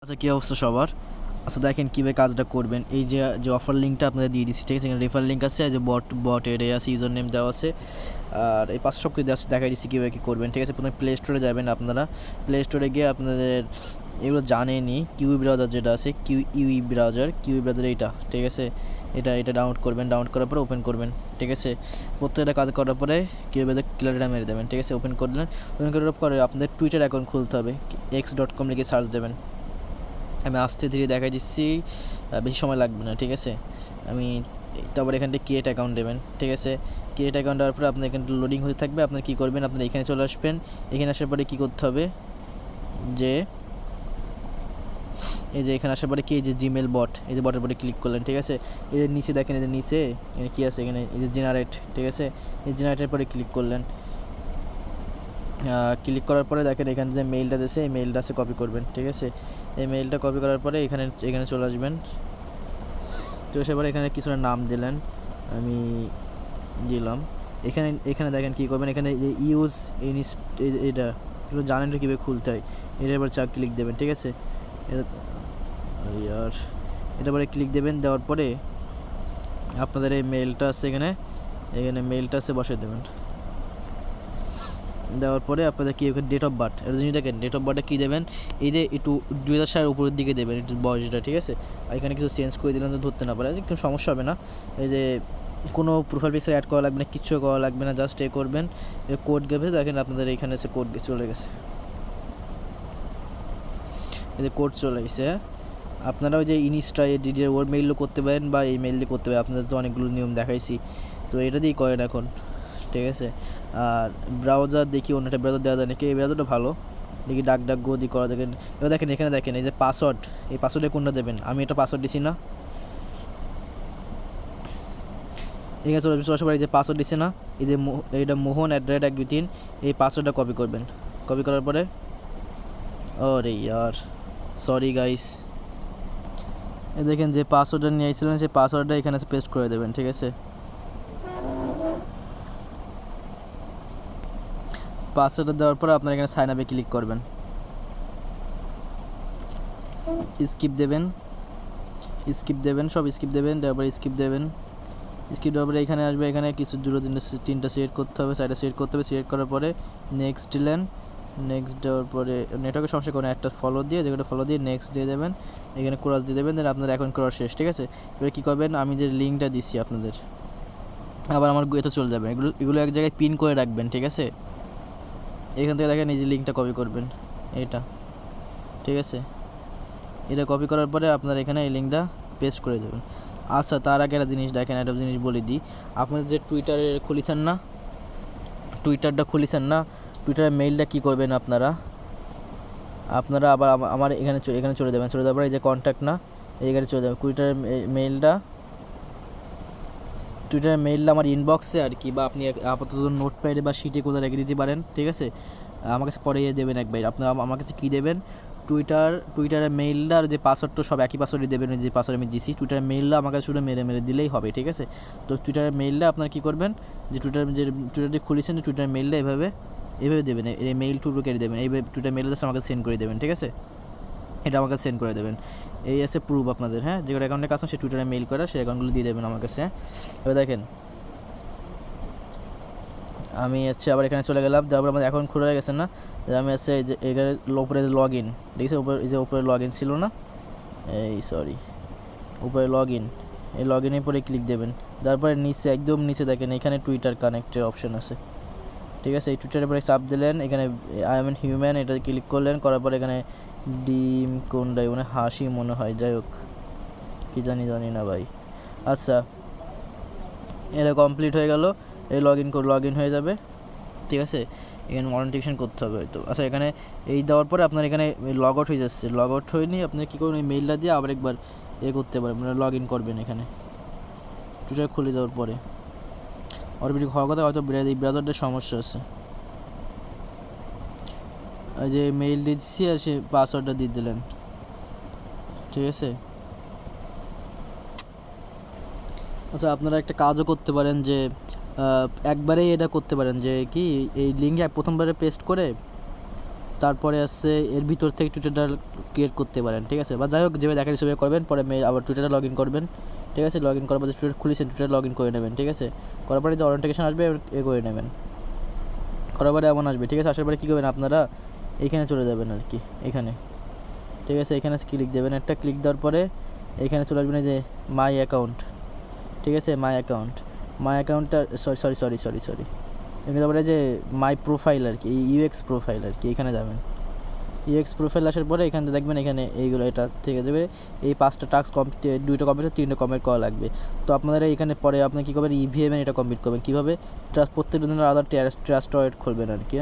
আচ্ছা, কী অবস্থা সবার? আচ্ছা, দেখেন কীভাবে কাজটা করবেন। এই যে যে অফার লিঙ্কটা আপনাদের দিয়ে দিচ্ছি, ঠিক আছে? এখানে রেফার লিঙ্ক আছে, যে বটের আছে, ইউজার নেম দেওয়া আছে, আর এই 500 করে দেখাই দিচ্ছি কীভাবে কী করবেন, ঠিক আছে? প্রথমে প্লে স্টোরে যাবেন। আপনারা প্লে স্টোরে গিয়ে আপনাদের এগুলো জানেনই, কিউই ব্রাউজার যেটা আছে, কিউই ব্রাউজার এইটা, ঠিক আছে? এটা ডাউনলোড করবেন। ডাউনলোড করার পরে ওপেন করবেন, ঠিক আছে? প্রত্যেকটা কাজ করার পরে কিউই ব্রাউজার ক্লিয়ারটা মেরে দেবেন, ঠিক আছে? ওপেন করলেন। ওপেন করার পরে আপনাদের টুইটার অ্যাকাউন্ট খুলতে হবে, x.com লিখে সার্চ দেবেন। আমি আস্তে ধীরে দেখাই দিচ্ছি, বেশি সময় লাগবে না, ঠিক আছে? আমি তারপর এখান থেকে ক্রিয়েট অ্যাকাউন্ট দেবেন, ঠিক আছে? ক্রিয়েট অ্যাকাউন্ট দেওয়ার পরে আপনার এখানে লোডিং হতে থাকবে। আপনার কী করবেন, আপনার এখানে চলে আসবেন। এখানে আসার পরে কী করতে হবে, যে এই যে এখানে আসার পরে কি, এই যে জিমেল বট, এই যে বটের পরে ক্লিক করলেন, ঠিক আছে? এই যে নিচে দেখেন, এই যে নিচে এখানে কী আছে, এখানে এই যে জেনারেট, ঠিক আছে? এই জেনারেটের পরে ক্লিক করলেন। ক্লিক করার পরে দেখেন এখানে যে মেইলটা দিয়েছে, এই মেইলটা আছে কপি করবেন, ঠিক আছে? এই মেইলটা কপি করার পরে এখানে চলে আসবেন। তো এসে পরে এখানে কিছু নাম দিলেন, আমি দিলাম। এখানে দেখেন কী করবেন, এখানে যে ইউজ এটা এগুলো জানেন তো কীভাবে খুলতে হয়। এটা এবার ক্লিক দেবেন, ঠিক আছে? এটা পরে ক্লিক দেবেন। দেওয়ার পরে আপনাদের এই মেইলটা আছে, এখানে মেইলটা আছে বসিয়ে দেবেন। দেওয়ার পরে আপনাদের কি ডেট অফ বার্থ, এটা জিনিস দেখেন, ডেট অফ বার্থটা কী দেবেন, এই যে একটু 2000 সালের উপরের দিকে দেবেন, একটু বয়সটা, ঠিক আছে? আর এখানে কিছু চেঞ্জ করে দিলেন তো ধরতে না পারে, কোনো সমস্যা হবে না। এই যে কোনো প্রোফাইল পিকচার অ্যাড করা লাগবে না, কিচ্ছু করা লাগবে না, জাস্ট এ করবেন। কোড গেবে, দেখেন আপনাদের এখানে এসে কোড চলে গেছে, এই যে কোড চলে গেছে। আপনারা ওই যে ইনস্টা ডিডির ওর মেইলও করতে পারেন বা এই মেইল দিয়ে করতে পারেন, আপনাদের তো অনেকগুলো নিয়ম দেখাইছি, তো এটা দিয়েই করেন এখন, ঠিক আছে? আর ব্রাউজার দেখি অন্যটা ব্রাউজার দেওয়া যায় নাকি, এই ব্রাউজারটা ভালো দেখি, ডাক গো দিয়ে করা দেখেন। এবার দেখেন এখানে দেখেন এই যে পাসওয়ার্ড, এই পাসওয়ার্ডে কোনটা দেবেন, আমি এটা পাসওয়ার্ড দিছি না, এখানে চলে আসবে, এই যে পাসওয়ার্ড দিচ্ছে না, এই যে এইটা মোহন@123, এই পাসওয়ার্ডটা কপি করবেন। কপি করার পরে আরে ইয়ার, সরি গাইস, এই দেখেন যে পাসওয়ার্ডটা নিয়ে আসছিলেন, সেই পাসওয়ার্ডটা এখানে পেস্ট করে দেবেন, ঠিক আছে? পাসওয়ার্ডটা দেওয়ার পরে আপনার এখানে সাইন আপে ক্লিক করবেন, স্কিপ দেবেন, সব স্কিপ দেবেন। তারপরে স্কিপ দেওয়ার পরে এখানে আসবে, এখানে কিছু 2-3টা সিলেক্ট করতে হবে, 4টা সিলেক্ট করতে হবে। সিলেক্ট করার পরে নেক্সট দিলেন। নেক্সট দেওয়ার পরে নেটওয়ার্কের সমস্যা কোনো একটা ফলো দিয়ে, যেগুলো ফলো দিয়ে নেক্সট দিয়ে দেবেন, এখানে ক্রস দিয়ে দেবেন, দেন আপনার অ্যাকাউন্ট করা শেষ, ঠিক আছে? এবার কী করবেন, আমি যে লিঙ্কটা দিচ্ছি আপনাদের, আবার আমার এতে চলে যাবেন, এগুলো এক জায়গায় পিন করে রাখবেন, ঠিক আছে? এখান থেকে দেখেন এই যে লিঙ্কটা কপি করবেন, এটা, ঠিক আছে? এটা কপি করার পরে আপনার এখানে এই লিঙ্কটা পেস্ট করে দেবেন। আচ্ছা, তার আগে একটা জিনিস দেখেন, একটা জিনিস বলে দিই, আপনাদের যে টুইটারে খুলেছেন না, টুইটারের মেইলটা কী করবেন, আপনারা আবার আমার এখানে চলে যাবেন। চলে যাওয়ার পরে এই যে কন্ট্যাক্ট না, এইখানে চলে যাবেন। টুইটারের মেইলটা আমার ইনবক্সে আর কি, বা আপনি আপাতত নোটপ্যাডে বা শিটে কোথাও রেখে দিতে পারেন, ঠিক আছে? আমার কাছে পরে দেবেন একবার, আপনার আমার কাছে কী দেবেন, টুইটারের মেইলটা আর যে পাসওয়ার্ডটা সব একই পাসওয়ার্ডই দেবেন, যে পাসওয়ার্ড আমি দিছি। টুইটারের মেইলটা আমার কাছে শুধু মেরে দিলেই হবে, ঠিক আছে? তো টুইটারের মেইলটা আপনার কী করবেন, যে টুইটারটি খুলেছেন, টুইটারের মেইলটা এভাবে দেবেন, এই মেইল টুকরো কেটে দেবেন, এইভাবে টুইটার মেইলটা জাস্ট আমাকে সেন্ড করে দেবেন, ঠিক আছে? এটা আমাকে সেন্ড করে দেবেন। এই আছে প্রুফ আপনাদের, হ্যাঁ? যেগুলো অ্যাকাউন্টে কাজ সে টুইটারে মেইল করা, সেই অ্যাকাউন্টগুলো দিয়ে দেবেন আমার কাছে। এবার দেখেন আমি আবার এখানে চলে গেলাম, তারপর আমাদের অ্যাকাউন্ট খুলে গেছে না, আমি যে এখানে উপরে লগ ইন দেখছি, উপরে লগ ইন ছিল না, উপরে লগ ইন, এই লগ ইনের পরে ক্লিক দেবেন। তারপরে নিচে একদম নিচে দেখেন এখানে টুইটার কানেক্টের অপশন আছে, ঠিক আছে? এই টুইটারের পরে চাপ দিলেন, এখানে আই এম হিউম্যান এটা ক্লিক করলেন। করার পর এখানে ডিম কোনটাই মানে হাসি মনে হয়, যাই হোক কি জানি না ভাই। আচ্ছা, এটা কমপ্লিট হয়ে গেল, এই লগ ইন হয়ে যাবে, ঠিক আছে? এখানে মনিটাইজেশন করতে হবে হয়তো। আচ্ছা, এখানে এই দেওয়ার পরে আপনার এখানে লগ আউট হয়ে যাচ্ছে, লগ আউট হয়ে নিয়ে আপনি কী করবেন, এই মেইলটা দিয়ে আবার একবার করতে পারবেন, মানে লগ ইন করবেন এখানে টুইটার খুলে দেওয়ার পরে। অটোমেটিক হওয়ার কথা, হয়তো এই ব্রাউজারটার সমস্যা আছে, এই যে মেইল দিচ্ছি আর সে পাসওয়ার্ডটা দিয়ে দিলেন, ঠিক আছে? আচ্ছা, আপনারা একটা কাজও করতে পারেন, যে একবারেই এটা করতে পারেন, যে কি এই লিঙ্কে প্রথমবারে পেস্ট করে তারপরে আছে এর ভিতর থেকে টুইটারটা ক্রিয়েট করতে পারেন, ঠিক আছে, বা যাই হোক যেভাবে দেখার সেভাবে করবেন। পরে আবার টুইটারে লগ ইন করবেন, ঠিক আছে। লগ ইন করার পর টুইটার খুলেছেন, টুইটারে লগ ইন করে নেবেন, ঠিক আছে। করার পরে যে অথেন্টিকেশন আসবে এ করে নেবেন, করার পরে এমন আসবে, ঠিক আছে। আসার পরে কী করবেন আপনারা এইখানে চলে যাবেন আর কি, এখানে, ঠিক আছে। এখানে ক্লিক দেবেন, একটা ক্লিক দেওয়ার পরে এখানে চলে আসবেন যে মাই অ্যাকাউন্ট, ঠিক আছে। মাই অ্যাকাউন্টটা সরি এখানে তারপরে যে মাই প্রোফাইল আর কি, ইউএক্স প্রোফাইল আর কি, এখানে যাবেন। ইউএক্স প্রোফাইল আসার পরে এখানে দেখবেন এখানে এইগুলো এটা থেকে যাবে। এই 5টা টাস্ক কমপ্লিট, 2টা কমপ্লিট, 3টা কমপ্লিট করা লাগবে। তো আপনারা এখানে পরে আপনি কী করবেন, ইভিএম এটা কমপ্লিট করবেন। কীভাবে? প্রত্যেকটা দিনের আলাদা ট্রাস্ট ওয়ালেট খুলবেন আর কি।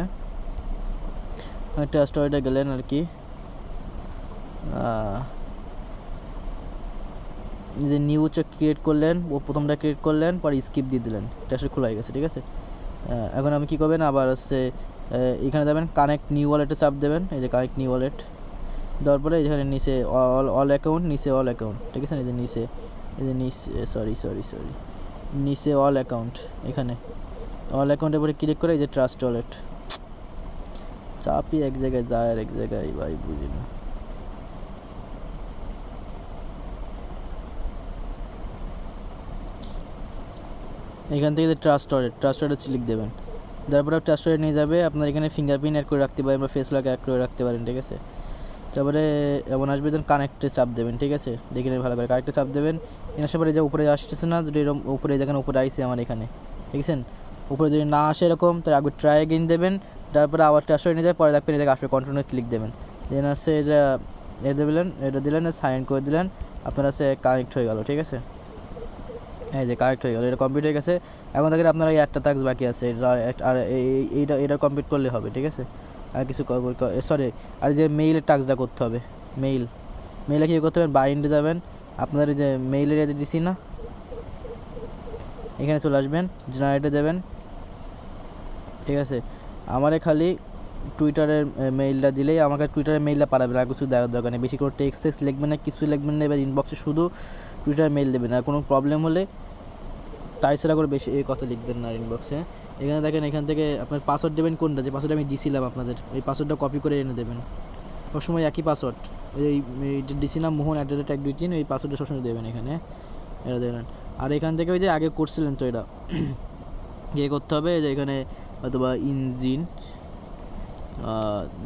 ট্রাস্ট ওয়ালেটে গেলেন আর কি, যে নিউজটা ক্রিয়েট করলেন, ও প্রথমটা ক্রিয়েট করলেন, পরে স্কিপ দিয়ে দিলেন, ট্রাস্ট খোলা হয়ে গেছে, ঠিক আছে। এখন আমি কী করবেন, আবার হচ্ছে এখানে যাবেন, কানেক্ট নিউ ওয়ালেটে চাপ দেবেন। এই যে কানেক্ট নিউ ওয়ালেট দেওয়ার পরে এখানে নিচে অল অ্যাকাউন্ট, নিচে অল অ্যাকাউন্ট, ঠিক আছে। এই যে নিচে নিচে অল অ্যাকাউন্ট, এখানে অল অ্যাকাউন্টের পরে ক্লিক করে এই যে ট্রাস্ট ওয়ালেট, চাপই এক জায়গায় যায় আর এক জায়গায়, ভাই বুঝি না। এখান থেকে যে ট্রাস্ট ওয়ালেট সিলেক্ট দেবেন, তারপরে ট্রাস্ট ওয়ালেট নিয়ে যাবে। আপনার এখানে ফিঙ্গারপ্রিন্ট অ্যাড করে রাখতে পারেন বা ফেস লক অ্যাড করে রাখতে পারেন, ঠিক আছে। তারপরে এমন আসবে যেন কানেক্টে চাপ দেবেন, ঠিক আছে। দেখে নেবেন ভালো করে, কানেক্টে চাপ দেবেন। এর আসার পরে যে উপরে আসতেছে না, যদি এরকম উপরে যেখানে উপরে আইসে আমার এখানে, ঠিক আছে। উপরে যদি না আসে এরকম, তাহলে আগে ট্রাই এগেইন দেবেন। তারপরে আবার ট্রাস্ট ওয়ালেট নিয়ে যায়, পরে দেখবেন এই জায়গায় আসবে, কন্টিনিউ ক্লিক দেবেন। দেন আসছে এটা এটা দিলেন, সাইন করে দিলেন, আপনার আছে কানেক্ট হয়ে গেল, ঠিক আছে। এই যে কারেক্ট হয়ে গেল, এটা কমপ্লিট হয়ে গেছে। এখন দেখেন আপনার এই একটা টাস্ক বাকি আছে, আর এটা কমপ্লিট করলে হবে, ঠিক আছে। আর কিছু সরি, আর যে মেইলের টাস্কটা করতে হবে, মেইলে কী করতে হবে, বাইন্ডে যাবেন, আপনার এই যে মেইলের এতে দিছি না, এখানে চলে আসবেন, জেনারেটে দেবেন, ঠিক আছে। আমারে খালি টুইটারের মেইলটা দিলেই আমাকে টুইটারের মেইলটা পাঠাবেন, আর কিছু দেওয়ার দরকার নেই। বেশি করে টেক্সট লিখবেন না, কিছু লিখবেন না। এবার ইনবক্সে শুধু টুইটার মেইল দেবেন, আর কোনো প্রবলেম হলে তাই ছাড়া করে বেশি এই কথা লিখবেন না ইনবক্সে। এখানে দেখেন, এখান থেকে আপনার পাসওয়ার্ড দেবেন কোনটা, যে পাসওয়ার্ড আমি দিছিলাম আপনাদের, ওই পাসওয়ার্ডটা কপি করে এনে দেবেন। সবসময় একই পাসওয়ার্ড, এইটা দিছিলাম মোহন @123, এই পাসওয়ার্ডটা সবসময় দেবেন এখানে, এটা দেবেন। আর এখান থেকে ওই যে আগে করছিলেন তো এটা ইয়ে করতে হবে, যে এখানে অথবা ইঞ্জিন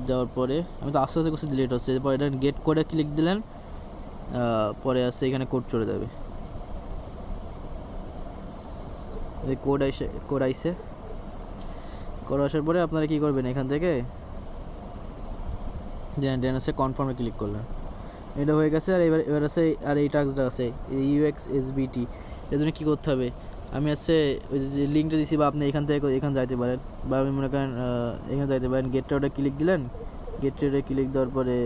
দেওয়ার পরে, আমি তো আস্তে আস্তে করছি, ডিলিট হচ্ছে। এরপর এটা গেট কোডে ক্লিক দিলেন, পরে আসছে এখানে কোড চলে যাবে, কোড আইসে। কোড আসার পরে আপনারা কী করবেন, এখান থেকে দেন আছে কনফার্মে ক্লিক করলেন, এটা হয়ে গেছে। আর এবার আছে, আর এই টাস্কটা আছে ইউএক্স এসবিটি, এর জন্য কী করতে হবে, আমি আছে ওই যে লিঙ্কটা দিছি, বা আপনি এখান থেকে এখানে যাইতে পারেন, বা আমি মনে করেন এখানে যাইতে পারেন। গেটটা ওটা ক্লিক দিলেন, গেটটা ক্লিক দেওয়ার পরে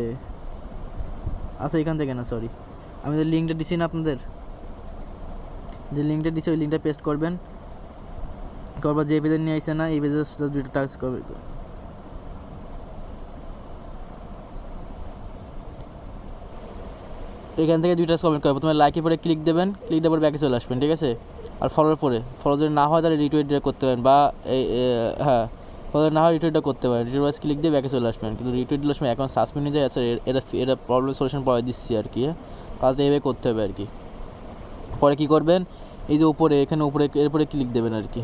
আচ্ছা এখান থেকে না, সরি, আমি যে লিঙ্কটা দিছি না আপনাদের, যে লিঙ্কটা দিছি ওই লিঙ্কটা পেস্ট করবেন। তারপর যে পেজে নিয়ে আসছে না, এই পেজে দুটো টাস্ক করবে। এখান থেকে দুইটা কমেন্ট করবে, প্রথমে লাইকের পরে ক্লিক দেবেন, ক্লিক দেওয়ার পরে ব্যাকে চলে আসবেন, ঠিক আছে। আর ফলোর পরে, ফলো যদি না হয় তাহলে রিটুইট করতে পারেন, বা হ্যাঁ ফলো না হয় রিটুইটটা করতে পারেন। রিটুইট ক্লিক দিয়ে ব্যাকে চলে আসবেন, কিন্তু রিটুইট দিলে সময় অ্যাকাউন্ট সাসপেন্ড হয়ে যায়। আছে এটা প্রবলেম সলিউশন পরে দিচ্ছি আর কি, কাজটা এইভাবে করতে হবে আর কি। পরে কী করবেন, এই যে উপরে এখানে উপরে এরপরে ক্লিক দেবেন আর কি,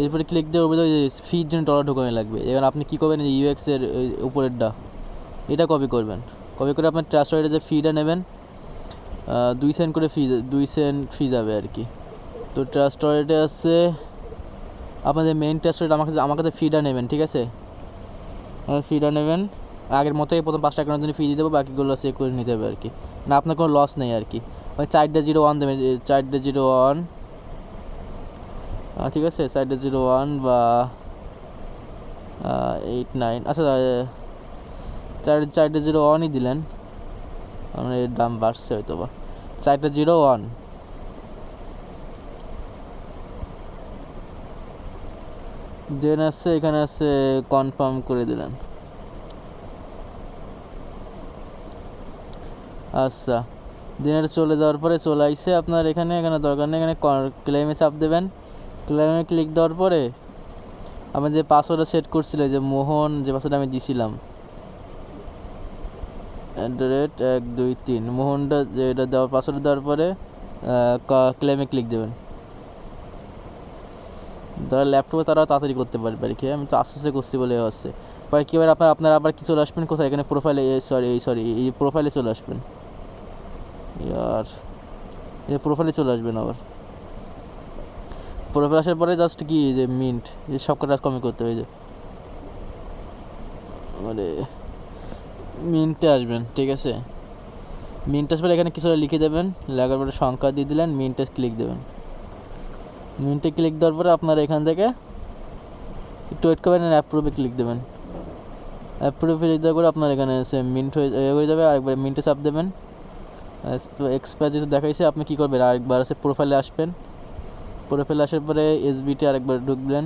এরপরে ক্লিক দিয়ে উপরে ওই ফির জন্য $, ঢোকানো লাগবে। এবার আপনি কী করবেন, এই ইউএক্সের উপরেরটা এটা কপি করবেন, কপি করে আপনার ট্রাস্ট ওয়ালেটে যে ফিটা নেবেন, 2 সেন্ট করে দুই সেন্ট ফি যাবে আর কি। তো ট্রাস্ট ওয়ালেটে আছে আপনাদের মেইন ট্রাস্ট ওয়ালেট, আমার কাছে ফিটা নেবেন, ঠিক আছে। ফিটা নেবেন আগের মতোই, প্রথম 5 টাকার জন্য ফি দিয়ে দেবো, বাকিগুলো চেক করে নিতে হবে আর কি, না আপনার কোনো লস নেই আর কি। ওই 4.01 দেবেন, 4.01, ঠিক আছে, 4.01 বা 89, আচ্ছা 4.01ই দিলেন, আমার এর দাম বাড়ছে হয়তো বা 4.01। দেন আছে এখানে আছে কনফার্ম করে দিলেন। আচ্ছা দেন এটা চলে যাওয়ার পরে চলে আসছে আপনার এখানে দরকার নেই, এখানে ক্লেমে চাপ দেবেন। ক্লেমে ক্লিক দেওয়ার পরে আমি যে পাসওয়ার্ডটা সেট করছিল, যে মোহন যে পাসওয়ার্ড আমি দিয়েছিলাম, @123 মোহনটা এটা দেওয়ার পাসওয়ার্ড দেওয়ার পরে ক্লেমে ক্লিক দেবেন। যারা ল্যাপটপে তারা তাড়াতাড়ি করতে পারবে আর কি, আমি তো আস্তে আস্তে করছি বলে আসছে। পরে কী এবার আপনারা আবার কি চলে আসবেন কোথায়, এখানে প্রোফাইলে, সরি এই প্রোফাইলে চলে আসবেন, আর এই প্রোফাইলে চলে আসবেন। আবার প্রোফাইল আসার পরে জাস্ট কি যে মিন্ট, যে সব কটা কমই করতে হবে, যে মানে মিন্টে আসবেন, ঠিক আছে। মিন্ট আসলে এখানে কিছুটা লিখে দেবেন, লেখার পরে সংখ্যা দিয়ে দিলেন, মিন্টে ক্লিক দেবেন। মিন্টে ক্লিক দেওয়ার পরে আপনারা এখান থেকে একটু ওয়েট করবেন, অ্যাপ্রুভে ক্লিক দেবেন। অ্যাপ্রুভে ক্লিক দেওয়ার পরে আপনার এখানে এসে মিন্ট হয়ে যাবে, আরেকবার মিন্টে চাপ দেবেন। এক্সপায়ার যেহেতু দেখাইছে, আপনি কী করবেন, আরেকবার আছে প্রোফাইলে আসবেন। প্রোফাইলে আসার পরে এসবিটি আরেকবার ঢুকবেন,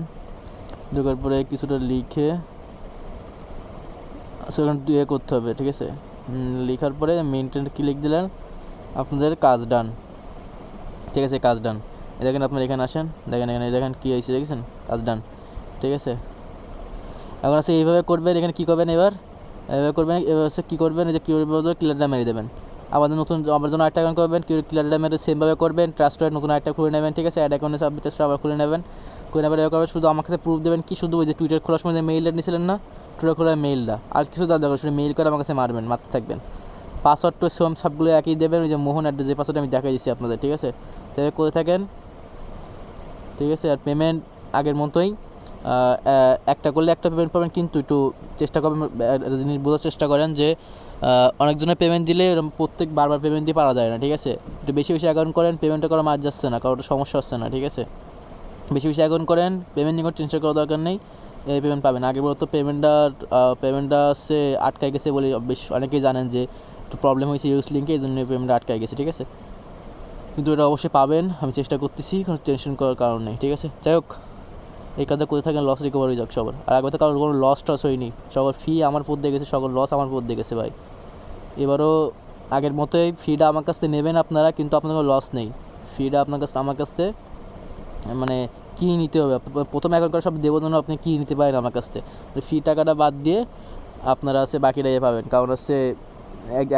ঢোকার পরে কিছুটা লিখে সেখানে করতে হবে, ঠিক আছে। লেখার পরে মেনটেন ক্লিক দিলেন, আপনাদের কাজ ডান, ঠিক আছে। কাজ ডান, দেখেন আপনারা এখানে আসেন, দেখেন এখানে দেখেন কী হয়েছে, দেখেছেন, কাজ ডান, ঠিক আছে। এখন আছে এইভাবে করবেন, এখানে কী করবেন, এভাবে করবেন, এবার হচ্ছে কী করবেন, এই যে ক্লিয়ারটা মেরে দেবেন। আবার নতুন আবার জন্য আরেকটা অ্যাকাউন্ট করবেন, ক্লিয়ারটা মেরে সেমভাবে করবেন, ট্রাস্টেড নতুন আরেকটা খুলে নেবেন, ঠিক আছে। অ্যাড অ্যাকাউন্টে সাবমিট আবার খুলে নেবেন, করে নেবেন। এবার শুধু আমার কাছে প্রুফ দেবেন কি, শুধু ওই যে টুইটার খোলার সময় যে মেইলটা নিয়েছিলেন না, টুইটার খোলার মেইলটা, আর কিছু দেওয়ার দরকার, শুধু মেইল করে আমার কাছে মারতে থাকবেন। পাসওয়ার্ড তো সবগুলো একই দেবেন, ওই যে মোহন অ্যাড্রেস, যে পাসওয়ার্ড আমি দেখাই দিচ্ছি আপনাদের, ঠিক আছে। তবে করে থাকেন, ঠিক আছে। আর পেমেন্ট আগের মতোই, একটা করলে একটা পেমেন্ট পাবেন, কিন্তু একটু চেষ্টা করবেন, জিনিস বোঝার চেষ্টা করেন যে অনেকজনের পেমেন্ট দিলে এরকম বারবার পেমেন্ট দিয়ে পারা যায় না, ঠিক আছে। একটু বেশি অ্যাকাউন্ট করেন, পেমেন্টটা করা মার যাচ্ছে না, কারোর সমস্যা হচ্ছে না, ঠিক আছে। বেশি অ্যাকাউন্ট করেন, পেমেন্ট নিয়ে কোনো টেনশন করার দরকার নেই, এই পেমেন্ট পাবেন। আগের বলতো পেমেন্টটা হচ্ছে আটকায় গেছে বলে বেশ অনেকেই জানেন যে একটু প্রবলেম হয়েছে ইউজ লিঙ্কে, এই জন্য পেমেন্টটা আটকায় গেছে, ঠিক আছে। কিন্তু এটা অবশ্যই পাবেন, আমি চেষ্টা করতেছি, কোনো টেনশন করার কারণ নেই, ঠিক আছে। যাই হোক, এই কাজটা করে থাকেন, লস রিকভার হয়ে যাক সবার। আর একবার তো কারোর কোনো লস টস হয়নি, সবার ফি আমার পথ দিয়ে গেছে, সকল লস আমার পথ দিয়ে গেছে ভাই। এবারও আগের মতোই ফিটা আমার কাছ থেকে নেবেন আপনারা, কিন্তু আপনার কোনো লস নেই। ফিটা আমার কাছ থেকে মানে কিনে নিতে হবে, প্রথমে অ্যাকাউন্ট করা সব দেবো জন্য আপনি কিনে নিতে পারেন আমার কাছ থেকে, ফি টাকাটা বাদ দিয়ে আপনারা আছে বাকিটা পাবেন। কারণ হচ্ছে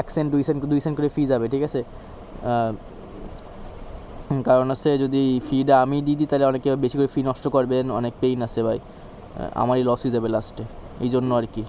1 সেন্ট 2 সেন্ট করে ফি যাবে, ঠিক আছে। কারণ আছে যদি ফিটা আমি দিয়ে দিই তাহলে অনেকে বেশি করে ফি নষ্ট করবেন, অনেক পেইন আছে ভাই, আমারই লস হয়ে যাবে লাস্টে, এই জন্য আর কি।